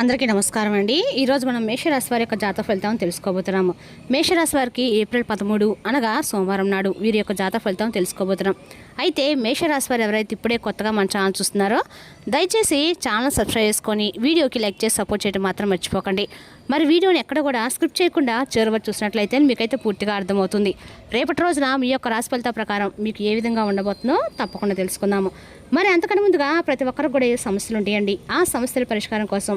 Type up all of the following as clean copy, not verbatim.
అందరికీ నమస్కారం అండి. ఈరోజు మనం మేషరాశి వారి యొక్క జాతక ఫలితం తెలుసుకోబోతున్నాము. మేషరాశి వారికి ఏప్రిల్ 13 అనగా సోమవారం నాడు వీరి యొక్క జాతక ఫలితం తెలుసుకోబోతున్నాం. అయితే మేషరాశి వారు ఎవరైతే ఇప్పుడే కొత్తగా మన ఛానల్ చూస్తున్నారో దయచేసి ఛానల్ సబ్స్క్రైబ్ చేసుకొని వీడియోకి లైక్ చేసి సపోర్ట్ చేయడం మాత్రం మర్చిపోకండి. మరి వీడియోని ఎక్కడ కూడా స్క్రిప్ట్ చేయకుండా చివరి చూసినట్లయితే మీకైతే పూర్తిగా అర్థమవుతుంది. రేపటి రోజున మీ యొక్క రాశి ఫలితాల ప్రకారం మీకు ఏ విధంగా ఉండబోతుందో తప్పకుండా తెలుసుకుందాము. మరి అంతకన్నా ముందుగా ప్రతి ఒక్కరికి కూడా ఏ సమస్యలు ఉంటాయండి. ఆ సమస్యల పరిష్కారం కోసం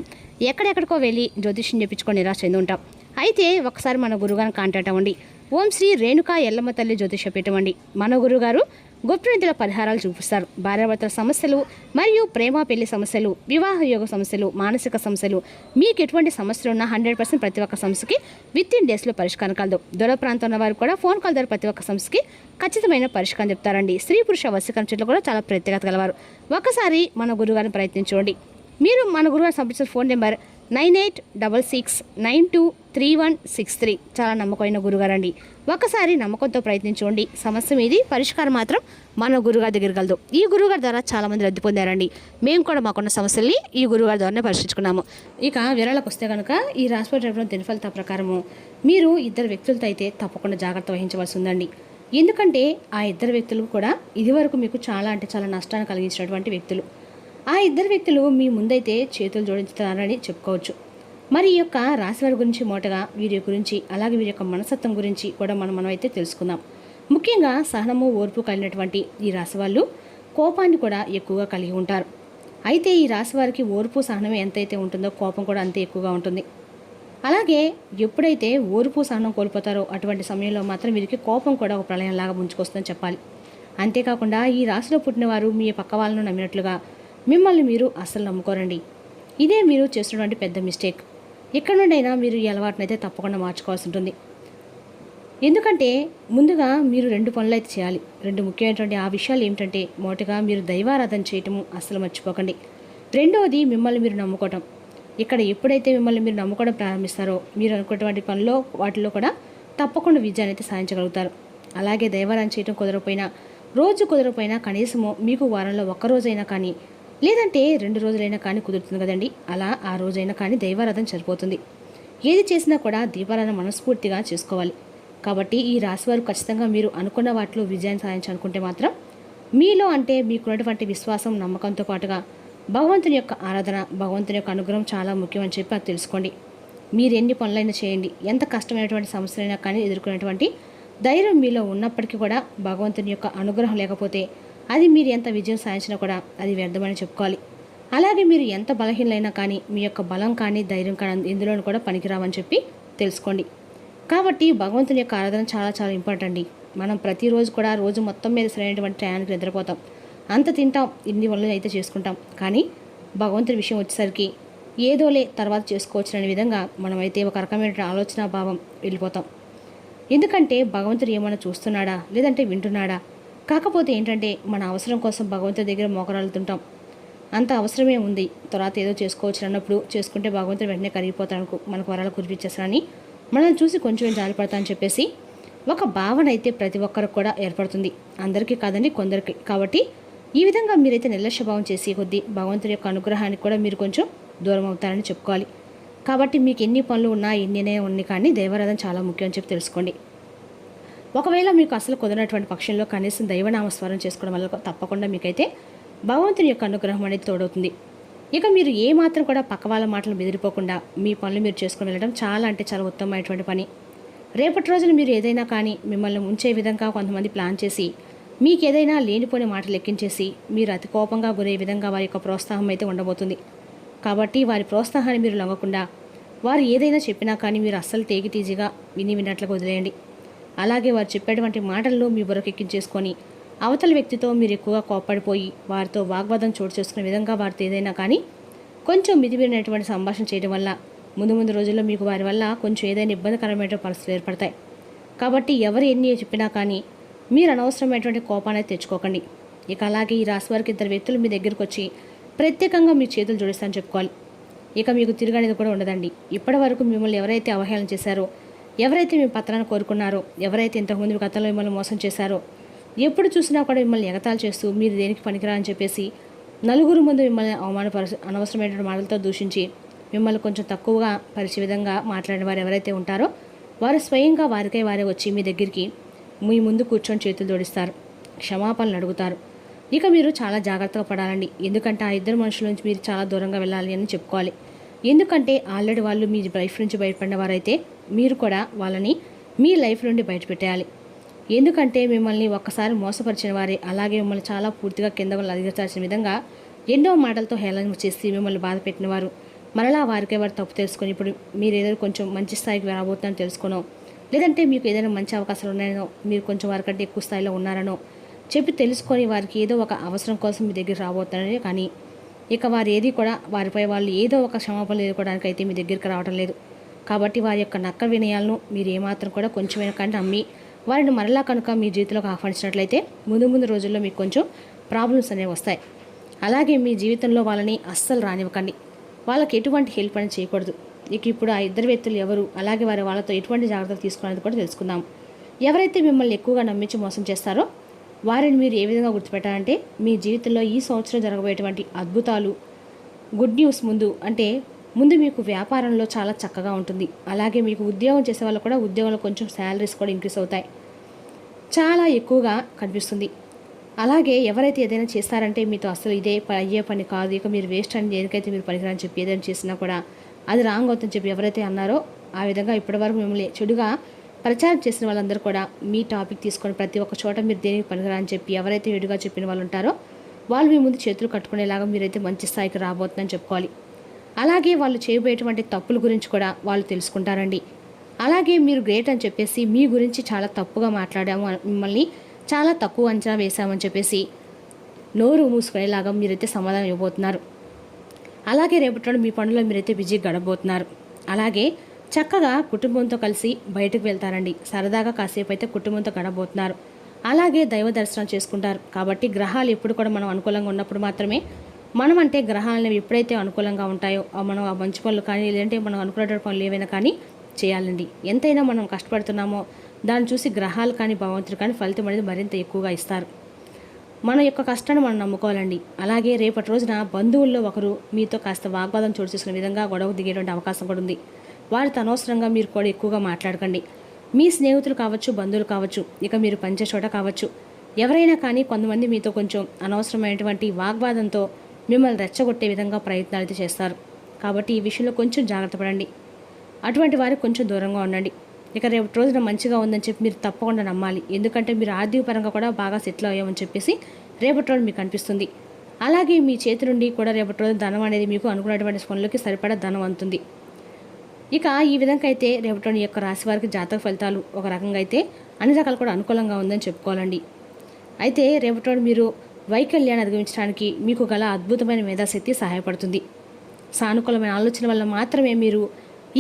ఎక్కడెక్కడికో వెళ్ళి జ్యోతిష్యం చెప్పించుకొని నిరాశ చెంది ఉంటాం. అయితే ఒకసారి మన గురుగారిని కాంటాక్ట్ అవ్వండి. ఓం శ్రీ రేణుకా ఎల్లమ్మ తల్లి జ్యోతిష పెట్టమండి. మన గురుగారు గుప్తనిధుల పరిహారాలు చూపిస్తారు. భార్యాభర్తల సమస్యలు మరియు ప్రేమ పెళ్లి సమస్యలు, వివాహ యోగ సమస్యలు, మానసిక సమస్యలు, మీకు ఎటువంటి సమస్యలు ఉన్నా 100% ప్రతి ఒక్క సమస్యకి విత్-ఇన్ డేస్లో పరిష్కారం కలదు. దూర ప్రాంతం ఉన్న వారు కూడా ఫోన్ కాల్ ద్వారా ప్రతి ఒక్క సమస్యకి ఖచ్చితమైన పరిష్కారం చెప్తారండి. స్త్రీ పురుష వశీకరణ చెట్లు కూడా చాలా ప్రత్యేకత గలవారు. ఒకసారి మన గురుగారిని ప్రయత్నించండి. మీరు మన గురుగారు సంప్రదించిన ఫోన్ నెంబర్ 9866923163. చాలా నమ్మకమైన గురుగారు అండి. ఒకసారి నమ్మకంతో ప్రయత్నించండి. సమస్య మీది పరిష్కారం మాత్రం మన గురుగారి దగ్గర కలదు. ఈ గురుగారి ద్వారా చాలామంది రద్దు పొందారండి. మేము కూడా మాకున్న సమస్యల్ని ఈ గురుగారి ద్వారానే పరిష్కరించుకున్నాము. ఇక వివరాలకు వస్తే కనుక ఈ రాశిఫల దినఫలితాల ప్రకారము మీరు ఇద్దరు వ్యక్తులతో అయితే తప్పకుండా జాగ్రత్త వహించవలసి ఉందండి. ఎందుకంటే ఆ ఇద్దరు వ్యక్తులు కూడా ఇదివరకు మీకు చాలా అంటే చాలా నష్టాన్ని కలిగించినటువంటి వ్యక్తులు. ఆ ఇద్దరు వ్యక్తులు మీ ముందైతే చేతులు జోడించుతారని చెప్పుకోవచ్చు. మరి ఈ యొక్క రాశి వారి గురించి మోటగా వీరి గురించి అలాగే వీరి యొక్క మనస్తత్వం గురించి కూడా మనం అయితే తెలుసుకుందాం. ముఖ్యంగా సహనము ఓర్పు కలిగినటువంటి ఈ రాశి వాళ్ళు కోపాన్ని కూడా ఎక్కువగా కలిగి ఉంటారు. అయితే ఈ రాశి వారికి ఓర్పు సహనం ఎంతైతే ఉంటుందో కోపం కూడా అంతే ఎక్కువగా ఉంటుంది. అలాగే ఎప్పుడైతే ఓర్పు సహనం కోల్పోతారో అటువంటి సమయంలో మాత్రం వీరికి కోపం కూడా ఒక ప్రళయంలాగా ముంచుకొస్తుందని చెప్పాలి. అంతేకాకుండా ఈ రాశిలో పుట్టినవారు మీ పక్క వాళ్ళను నమ్మినట్లుగా మిమ్మల్ని మీరు అస్సలు నమ్ముకోరండి. ఇదే మీరు చేస్తున్నటువంటి పెద్ద మిస్టేక్. ఎక్కడి నుండైనా మీరు ఈ అలవాటునైతే తప్పకుండా మార్చుకోవాల్సి ఉంటుంది. ఎందుకంటే ముందుగా మీరు 2 పనులు అయితే చేయాలి. 2 ముఖ్యమైనటువంటి ఆ విషయాలు ఏమిటంటే, మొదటగా మీరు దైవారాధన చేయటము అస్సలు మర్చిపోకండి. రెండవది మిమ్మల్ని మీరు నమ్ముకోవటం. ఇక్కడ ఎప్పుడైతే మిమ్మల్ని మీరు నమ్ముకోవడం ప్రారంభిస్తారో మీరు అనుకున్నటువంటి పనిలో వాటిలో కూడా తప్పకుండా విజయాన్ని అయితే సాధించగలుగుతారు. అలాగే దైవారాధన చేయటం రోజు కుదరకపోయినా కనీసము మీకు వారంలో 1 రోజైనా కానీ లేదంటే 2 రోజులైనా కానీ కుదురుతుంది కదండి. అలా ఆ రోజైనా కానీ దైవారాధన సరిపోతుంది. ఏది చేసినా కూడా దీపారాధన మనస్ఫూర్తిగా చేసుకోవాలి. కాబట్టి ఈ రాశివారు ఖచ్చితంగా మీరు అనుకున్న వాటిలో విజయాన్ని సాధించాలనుకుంటే మాత్రం మీలో అంటే మీకున్నటువంటి విశ్వాసం నమ్మకంతో పాటుగా భగవంతుని యొక్క ఆరాధన భగవంతుని యొక్క అనుగ్రహం చాలా ముఖ్యం అని చెప్పి అది తెలుసుకోండి. మీరు ఎన్ని పనులైనా చేయండి, ఎంత కష్టమైనటువంటి సమస్యలైనా కానీ ఎదుర్కొనేటువంటి ధైర్యం మీలో ఉన్నప్పటికీ కూడా భగవంతుని యొక్క అనుగ్రహం లేకపోతే అది మీరు ఎంత విజయం సాధించినా కూడా అది వ్యర్థమని చెప్పుకోవాలి. అలాగే మీరు ఎంత బలహీనైనా కానీ మీ యొక్క బలం కానీ ధైర్యం కానీ ఇందులోనూ కూడా పనికిరావని చెప్పి తెలుసుకోండి. కాబట్టి భగవంతుని యొక్క ఆరాధన చాలా చాలా ఇంపార్టెంట్ అండి. మనం ప్రతిరోజు కూడా రోజు మొత్తం మీద సరైనటువంటి టయానికి నిద్రపోతాం, అంత తింటాం, ఇన్ని వల్ల అయితే చేసుకుంటాం. కానీ భగవంతుని విషయం వచ్చేసరికి ఏదోలే తర్వాత చేసుకోవచ్చు అనే విధంగా మనమైతే ఒక రకమైన ఆలోచన భావం వెళ్ళిపోతాం. ఎందుకంటే భగవంతుడు ఏమైనా చూస్తున్నాడా లేదంటే వింటున్నాడా? కాకపోతే ఏంటంటే మన అవసరం కోసం భగవంతుడి దగ్గర మోకరాలుతుంటాం. అంత అవసరమే ఉంది, తర్వాత ఏదో చేసుకోవచ్చు అన్నప్పుడు చేసుకుంటే భగవంతుడు వెంటనే కరిగిపోతాను, మనకు వరాలు కురిపించేస్తానని మనల్ని చూసి కొంచెం జాలిపడతా అని చెప్పేసి ఒక భావన అయితే ప్రతి ఒక్కరికి కూడా ఏర్పడుతుంది. అందరికీ కాదండి, కొందరికి. కాబట్టి ఈ విధంగా మీరైతే నిర్లక్ష్య భావం చేసి కొద్దీ భగవంతుడి యొక్క అనుగ్రహానికి కూడా మీరు కొంచెం దూరం అవుతారని చెప్పుకోవాలి. కాబట్టి మీకు ఎన్ని పనులు ఉన్నా ఎన్నినే ఉన్నాయి కానీ దైవారాధన చాలా ముఖ్యం అని చెప్పి తెలుసుకోండి. ఒకవేళ మీకు అసలు కుదరనటువంటి పక్షంలో కనీసం దైవనామస్మరణ చేసుకోవడం వల్ల తప్పకుండా మీకైతే భగవంతుని యొక్క అనుగ్రహం అనేది తోడవుతుంది. ఇక మీరు ఏ మాత్రం కూడా పక్క వాళ్ళ మాటలు బెదిరిపోకుండా మీ పనులు మీరు చేసుకుని వెళ్ళడం చాలా అంటే చాలా ఉత్తమమైనటువంటి పని. రేపటి రోజున మీరు ఏదైనా కానీ మిమ్మల్ని ఉంచే విధంగా కొంతమంది ప్లాన్ చేసి మీకు ఏదైనా లేనిపోని మాటలు లెక్కించేసి మీరు అతి కోపంగా గురే విధంగా వారి యొక్క ప్రోత్సాహం అయితే ఉండబోతుంది. కాబట్టి వారి ప్రోత్సాహాన్ని మీరు లొంగకుండా వారు ఏదైనా చెప్పినా కానీ మీరు అస్సలు తేగితీజీగా విన్నట్లుగా వదిలేయండి. అలాగే వారు చెప్పేటువంటి మాటల్లో మీ బుర్రకెక్కించేసుకొని అవతల వ్యక్తితో మీరు ఎక్కువగా కోప్పడిపోయి వారితో వాగ్వాదం చోటు చేసుకునే విధంగా వారితో ఏదైనా కానీ కొంచెం మితిమీరినటువంటి సంభాషణ చేయడం వల్ల ముందు రోజుల్లో మీకు వారి వల్ల కొంచెం ఏదైనా ఇబ్బందికరమైన పరిస్థితులు ఏర్పడతాయి. కాబట్టి ఎవరు ఎన్ని చెప్పినా కానీ మీరు అనవసరమైనటువంటి కోపాన్ని తెచ్చుకోకండి. ఇక అలాగే ఈ రాశి వారికి 2 వ్యక్తులు మీ దగ్గరకు వచ్చి ప్రత్యేకంగా మీ చేతులు జోడిస్తారని చెప్పుకోవాలి. ఇక మీకు తిరగనేది కూడా ఉండదండి. ఇప్పటి వరకు మిమ్మల్ని ఎవరైతే అవహేళన చేశారో, ఎవరైతే మీ పత్రాన్ని కోరుకున్నారో, ఎవరైతే ఇంతకుముందు గతంలో మిమ్మల్ని మోసం చేశారో, ఎప్పుడు చూసినా కూడా మిమ్మల్ని ఎగతాళి చేస్తూ మీరు దేనికి పనికిరా అని చెప్పేసి నలుగురు ముందు మిమ్మల్ని అనవసరమైనటువంటి మాటలతో దూషించి మిమ్మల్ని కొంచెం తక్కువగా పరిచే విధంగా మాట్లాడిన వారు ఎవరైతే ఉంటారో వారు స్వయంగా వారికై వారే వచ్చి మీ దగ్గరికి మీ ముందు కూర్చొని చేతులు జోడిస్తారు, క్షమాపణలు అడుగుతారు. ఇక మీరు చాలా జాగ్రత్తగా పడాలండి. ఎందుకంటే ఆ ఇద్దరు మనుషుల నుంచి మీరు చాలా దూరంగా వెళ్ళాలి అని చెప్పుకోవాలి. ఎందుకంటే ఆల్రెడీ వాళ్ళు మీ లైఫ్ నుంచి బయటపడిన వారైతే మీరు కూడా వాళ్ళని మీ లైఫ్ నుండి బయటపెట్టేయాలి. ఎందుకంటే మిమ్మల్ని ఒక్కసారి మోసపరిచిన వారే అలాగే మిమ్మల్ని చాలా పూర్తిగా కింద వాళ్ళు అధిగరించాల్సిన విధంగా ఎన్నో మాటలతో హేళన చేసి మిమ్మల్ని బాధ పెట్టిన వారు మరలా వారికే వారు తప్పు తెలుసుకొని ఇప్పుడు మీరు ఏదైనా కొంచెం మంచి స్థాయికి రాబోతున్నారని తెలుసుకోనో, లేదంటే మీకు ఏదైనా మంచి అవకాశాలు ఉన్నాయనో, మీరు కొంచెం వారికంటే ఎక్కువ స్థాయిలో ఉన్నారనో చెప్పి తెలుసుకొని వారికి ఏదో ఒక అవసరం కోసం మీ దగ్గర రాబోతున్నారని, కానీ ఇక వారు ఏది కూడా వారిపై వాళ్ళు ఏదో ఒక క్షమాపణలు ఎదుర్కోవడానికి అయితే మీ దగ్గరికి రావడం లేదు. కాబట్టి వారి యొక్క నక్క వినయాలను మీరు ఏమాత్రం కూడా కొంచెమైనా కానీ నమ్మి వారిని మరలా కనుక మీ జీవితంలోకి ఆహ్వానించినట్లయితే ముందు ముందు రోజుల్లో మీకు కొంచెం ప్రాబ్లమ్స్ అనేవి వస్తాయి. అలాగే మీ జీవితంలో వాళ్ళని అస్సలు రానివ్వకండి. వాళ్ళకి ఎటువంటి హెల్ప్ అని చేయకూడదు. ఇక ఇప్పుడు ఆ ఇద్దరు వ్యక్తులు ఎవరు, అలాగే వాళ్ళతో ఎటువంటి జాగ్రత్తలు తీసుకోవాలని కూడా తెలుసుకుందాం. ఎవరైతే మిమ్మల్ని ఎక్కువగా నమ్మించి మోసం చేస్తారో వారిని మీరు ఏ విధంగా గుర్తుపెట్టాలంటే మీ జీవితంలో ఈ సంవత్సరం జరగబోయేటువంటి అద్భుతాలు గుడ్ న్యూస్ ముందు మీకు వ్యాపారంలో చాలా చక్కగా ఉంటుంది. అలాగే మీకు ఉద్యోగం చేసే వాళ్ళు కూడా ఉద్యోగంలో కొంచెం శాలరీస్ కూడా ఇంక్రీస్ అవుతాయి, చాలా ఎక్కువగా కనిపిస్తుంది. అలాగే ఎవరైతే ఏదైనా చేస్తారంటే మీతో అసలు ఇదే అయ్యే పని కాదు, ఇక మీరు వేస్ట్ అని దేనికైతే మీరు పనికిరాని చెప్పి ఏదైనా చేసినా కూడా అది రాంగ్ అవుతుందని చెప్పి ఎవరైతే అన్నారో ఆ విధంగా ఇప్పటివరకు మిమ్మల్ని చెడుగా ప్రచారం చేసిన వాళ్ళందరూ కూడా మీ టాపిక్ తీసుకొని ప్రతి ఒక్క చోట మీరు దేనికి పనికిరాని చెప్పి ఎవరైతే ఎడుగా చెప్పిన వాళ్ళు ఉంటారో వాళ్ళు మీ ముందు చేతులు కట్టుకునేలాగా మీరైతే మంచి స్థాయికి రాబోతుందని చెప్పుకోవాలి. అలాగే వాళ్ళు చేయబోయేటువంటి తప్పుల గురించి కూడా వాళ్ళు తెలుసుకుంటారండి. అలాగే మీరు గ్రేట్ అని చెప్పేసి మీ గురించి చాలా తప్పుగా మాట్లాడాము, మిమ్మల్ని చాలా తక్కువ అంచనా వేశామని చెప్పేసి నోరు మూసుకునేలాగా మీరైతే సమాధానం ఇవ్వబోతున్నారు. అలాగే రేపటి మీ పనుల్లో మీరైతే బిజీ గడపబోతున్నారు. అలాగే చక్కగా కుటుంబంతో కలిసి బయటకు వెళ్తారండి. సరదాగా కాసేపు అయితే కుటుంబంతో గడపబోతున్నారు. అలాగే దైవ దర్శనం చేసుకుంటారు. కాబట్టి గ్రహాలు ఎప్పుడు కూడా మనం అనుకూలంగా ఉన్నప్పుడు మాత్రమే మనం అంటే గ్రహాలు ఎప్పుడైతే అనుకూలంగా ఉంటాయో మనం ఆ మంచి పనులు కానీ లేదంటే మనం అనుకునే పనులు ఏవైనా కానీ చేయాలండి. ఎంతైనా మనం కష్టపడుతున్నామో దాన్ని చూసి గ్రహాలు కానీ భగవంతుడు కానీ ఫలితం అనేది మరింత ఎక్కువగా ఇస్తారు. మన యొక్క కష్టాన్ని మనం నమ్ముకోవాలండి. అలాగే రేపటి రోజున బంధువుల్లో ఒకరు మీతో కాస్త వాగ్వాదం చోటు చేసుకునే విధంగా గొడవ దిగేటువంటి అవకాశం కూడా ఉంది. వారితో అనవసరంగా మీరు కూడా ఎక్కువగా మాట్లాడకండి. మీ స్నేహితులు కావచ్చు, బంధువులు కావచ్చు, ఇక మీరు పనిచే చోట కావచ్చు, ఎవరైనా కానీ కొంతమంది మీతో కొంచెం అనవసరమైనటువంటి వాగ్వాదంతో మిమ్మల్ని రెచ్చగొట్టే విధంగా ప్రయత్నాలు అయితే చేస్తారు. కాబట్టి ఈ విషయంలో కొంచెం జాగ్రత్త పడండి. అటువంటి వారికి కొంచెం దూరంగా ఉండండి. ఇక రేపు రోజున మంచిగా ఉందని చెప్పి మీరు తప్పకుండా నమ్మాలి. ఎందుకంటే మీరు ఆర్థిక పరంగా కూడా బాగా సెటిల్ అయ్యామని చెప్పేసి రేపటి రోజు మీకు అనిపిస్తుంది. అలాగే మీ చేతి నుండి కూడా రేపటి రోజు ధనం అనేది మీకు అనుకున్నటువంటి పనులకి సరిపడా ధనం అందుతుంది. ఇక ఈ విధంగా అయితే రేపటి యొక్క రాశి వారికి జాతక ఫలితాలు ఒక రకంగా అయితే అన్ని రకాలు కూడా అనుకూలంగా ఉందని చెప్పుకోవాలండి. అయితే రేపటి మీరు వైకల్యాన్ని అధిగమించడానికి మీకు గల అద్భుతమైన మేధాశక్తి సహాయపడుతుంది. సానుకూలమైన ఆలోచన వల్ల మాత్రమే మీరు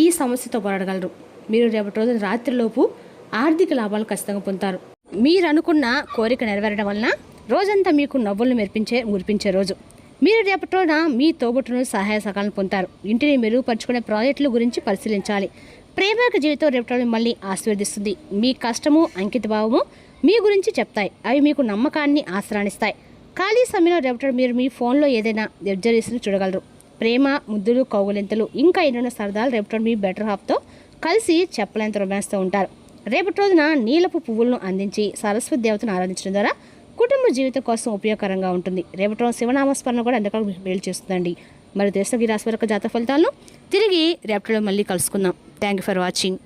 ఈ సమస్యతో పోరాడగలరు. మీరు రేపటి రోజు రాత్రిలోపు ఆర్థిక లాభాలు ఖచ్చితంగా పొందుతారు. మీరు అనుకున్న కోరిక నెరవేరడం వలన రోజంతా మీకు నవ్వులను మురిపించే రోజు. మీరు రేపటి రోజున మీ తోబుట్టును సహాయ సహకారాలను పొందుతారు. ఇంటిని మెరుగుపరుచుకునే ప్రాజెక్టుల గురించి పరిశీలించాలి. ప్రేమిక జీవితం రేపటి రోజు మిమ్మల్ని ఆశీర్వదిస్తుంది. మీ కష్టము, అంకిత భావము మీ గురించి చెప్తాయి. అవి మీకు నమ్మకాన్ని ఆశ్రానిస్తాయి. ఖాళీ సమయంలో రేపటి మీరు మీ ఫోన్లో ఏదైనా వెబ్ సిరీస్ను చూడగలరు. ప్రేమ, ముద్దులు, కౌగులింతలు ఇంకా ఎన్నో సరదాలు రేపటి మీ బెటర్ హాఫ్తో కలిసి చెప్పలేంత రొమాన్స్తో ఉంటారు. రేపటి రోజున నీలపు పువ్వులను అందించి సరస్వతి దేవతను ఆరాధించడం ద్వారా కుటుంబ జీవితం కోసం ఉపయోగకరంగా ఉంటుంది. రేపటి రోజు శివనామస్మరణ కూడా అందుకు మేలు చేస్తుందండి. మరి దేశ ఈ రాశి వరకు జాతక ఫలితాలను తిరిగి రేపటిలో మళ్ళీ కలుసుకుందాం. Thank you for watching.